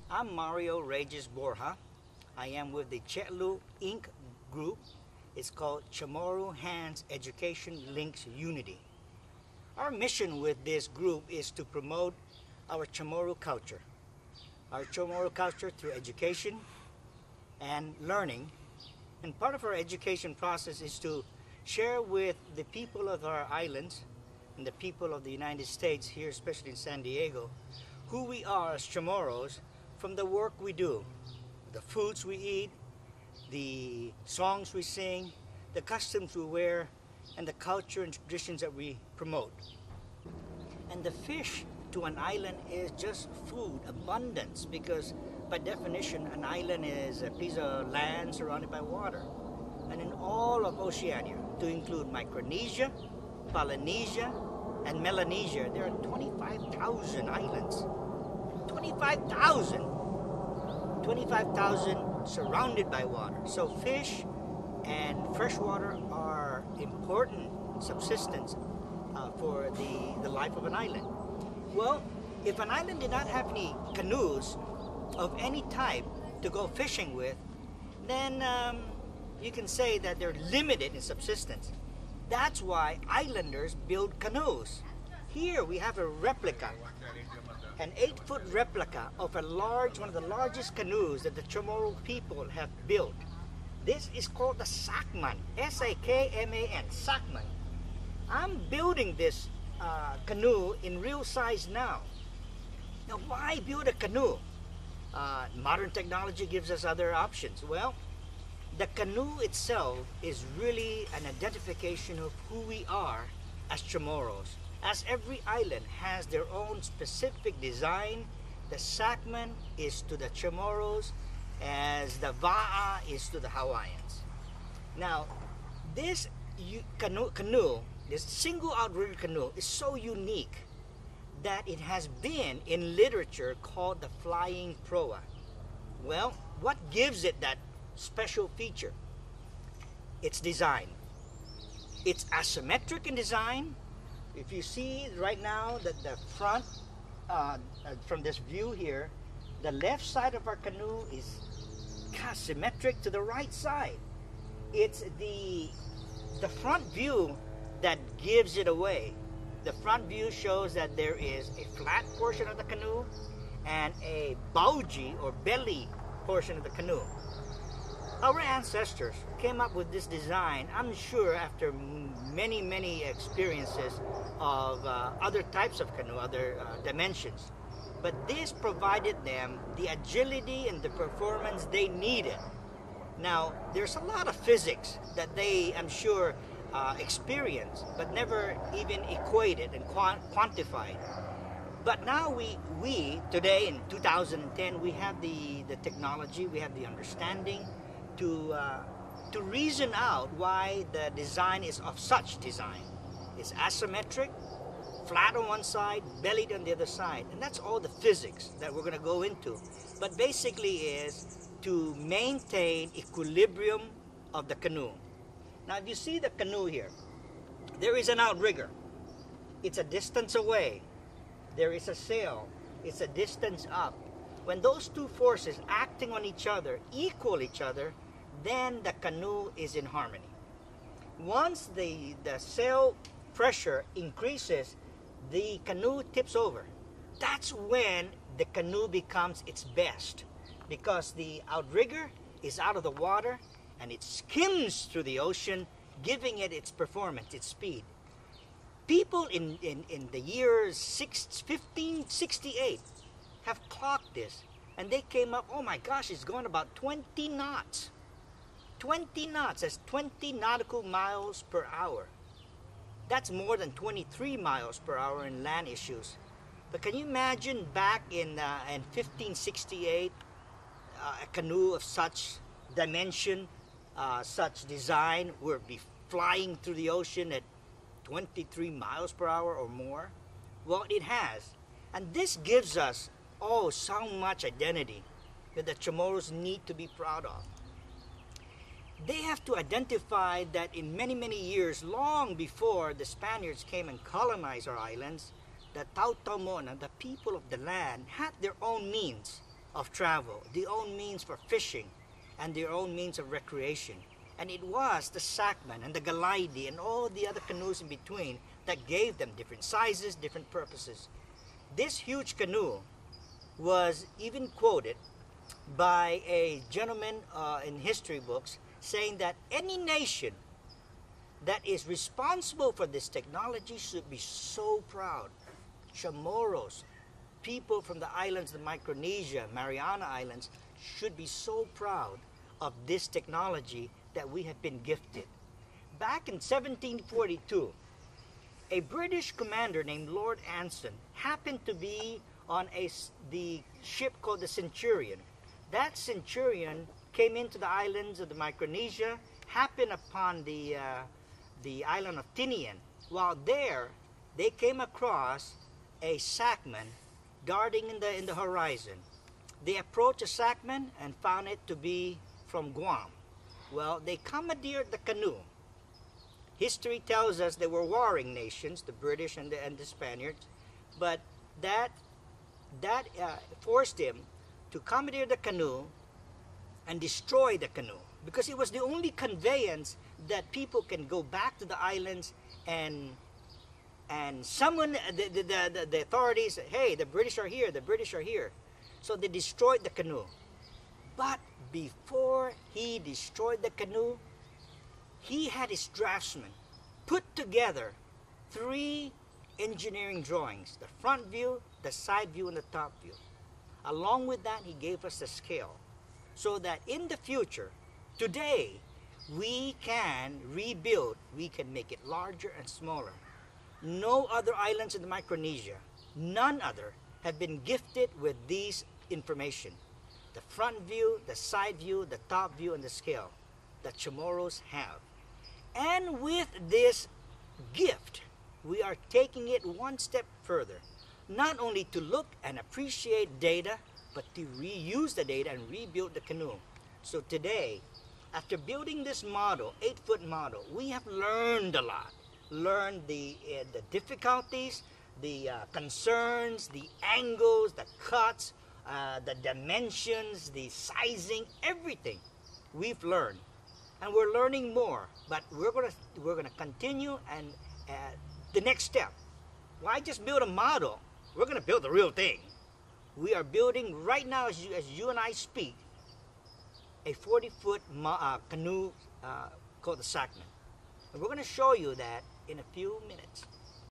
I'm Mario Borja. I am with the Chetlu Inc. group. It's called Chamorro Hands Education Links Unity. Our mission with this group is to promote our Chamorro culture. Our Chamorro culture through education and learning. And part of our education process is to share with the people of our islands and the people of the United States here, especially in San Diego, who we are as Chamorros from the work we do, the foods we eat, the songs we sing, the customs we wear, and the culture and traditions that we promote. And the fish to an island is just food, abundance, because by definition, an island is a piece of land surrounded by water. And in all of Oceania, to include Micronesia, Polynesia, and Melanesia, there are 25,000 islands. 25,000! 25,000 surrounded by water. So fish and fresh water are important subsistence for the life of an island. Well, if an island did not have any canoes of any type to go fishing with, then you can say that they're limited in subsistence. That's why islanders build canoes. Here we have a replica, an 8-foot replica of one of the largest canoes that the Chamorro people have built. This is called the Sakman, S-A-K-M-A-N, Sakman. I'm building this canoe in real size now. Now, why build a canoe? Modern technology gives us other options. Well, the canoe itself is really an identification of who we are as Chamorros. As every island has their own specific design, the Sakman is to the Chamorros as the Va'a is to the Hawaiians. Now, this canoe, this single outrigger canoe, is so unique that it has been in literature called the flying proa. Well, what gives it that special feature? Its design. It's asymmetric in design. If you see right now that the front, from this view here, the left side of our canoe is symmetric to the right side. It's the front view that gives it away. The front view shows that there is a flat portion of the canoe and a bauji or belly portion of the canoe. Our ancestors came up with this design, I'm sure, after many experiences of other types of canoe, other dimensions. But this provided them the agility and the performance they needed. Now, there's a lot of physics that they, I'm sure, experienced, but never even equated and quantified. But now we today in 2010, we have the technology, we have the understanding to reason out why the design is of such design. It's asymmetric, flat on one side, bellied on the other side. And that's all the physics that we're going to go into. But basically is to maintain equilibrium of the canoe. Now, if you see the canoe here, there is an outrigger. It's a distance away. There is a sail. It's a distance up. When those two forces acting on each other equal each other, then the canoe is in harmony. Once the sail pressure increases, the canoe tips over. That's when the canoe becomes its best, because the outrigger is out of the water and it skims through the ocean, giving it its performance, its speed. People in the year 1568 have clocked this, and they came up, oh my gosh, it's going about 20 knots. 20 knots, that's 20 nautical miles per hour. That's more than 23 miles per hour in land issues. But can you imagine back in 1568, a canoe of such dimension, such design, would be flying through the ocean at 23 miles per hour or more? Well, it has. And this gives us, oh, so much identity that the Chamorros need to be proud of. They have to identify that in many years, long before the Spaniards came and colonized our islands, the Tautomona, the people of the land, had their own means of travel, their own means for fishing, and their own means of recreation. And it was the Sakman and the Galaidi and all the other canoes in between that gave them different sizes, different purposes. This huge canoe was even quoted by a gentleman in history books saying that any nation that is responsible for this technology should be so proud. Chamorros, people from the islands of Micronesia, Mariana Islands, should be so proud of this technology that we have been gifted. Back in 1742, a British commander named Lord Anson happened to be on the ship called the Centurion. That Centurion came into the islands of the Micronesia, happened upon the island of Tinian. While there, they came across a Sakman darting in the horizon. They approached a Sakman and found it to be from Guam. Well, they commandeered the canoe. History tells us they were warring nations, the British and the Spaniards, but that forced him to commandeer the canoe and destroy the canoe, because it was the only conveyance that people can go back to the islands and summon the authorities. Hey, the British are here, the British are here. So they destroyed the canoe. But before he destroyed the canoe, he had his draftsman put together 3 engineering drawings: the front view, the side view, and the top view. Along with that, he gave us the scale, so that in the future, today, we can rebuild, we can make it larger and smaller. No other islands in the Micronesia, none other, have been gifted with these information: the front view, the side view, the top view, and the scale that Chamorros have. And with this gift, we are taking it one step further, not only to look and appreciate data, but to reuse the data and rebuild the canoe. So today, after building this model, 8-foot model, we have learned a lot. Learned the difficulties, the concerns, the angles, the cuts, the dimensions, the sizing, everything we've learned. And we're learning more, but we're gonna continue, and the next step. Why just build a model? We're gonna build the real thing. We are building right now, as you and I speak, a 40-foot canoe called the Sakman. And we're gonna show you that in a few minutes.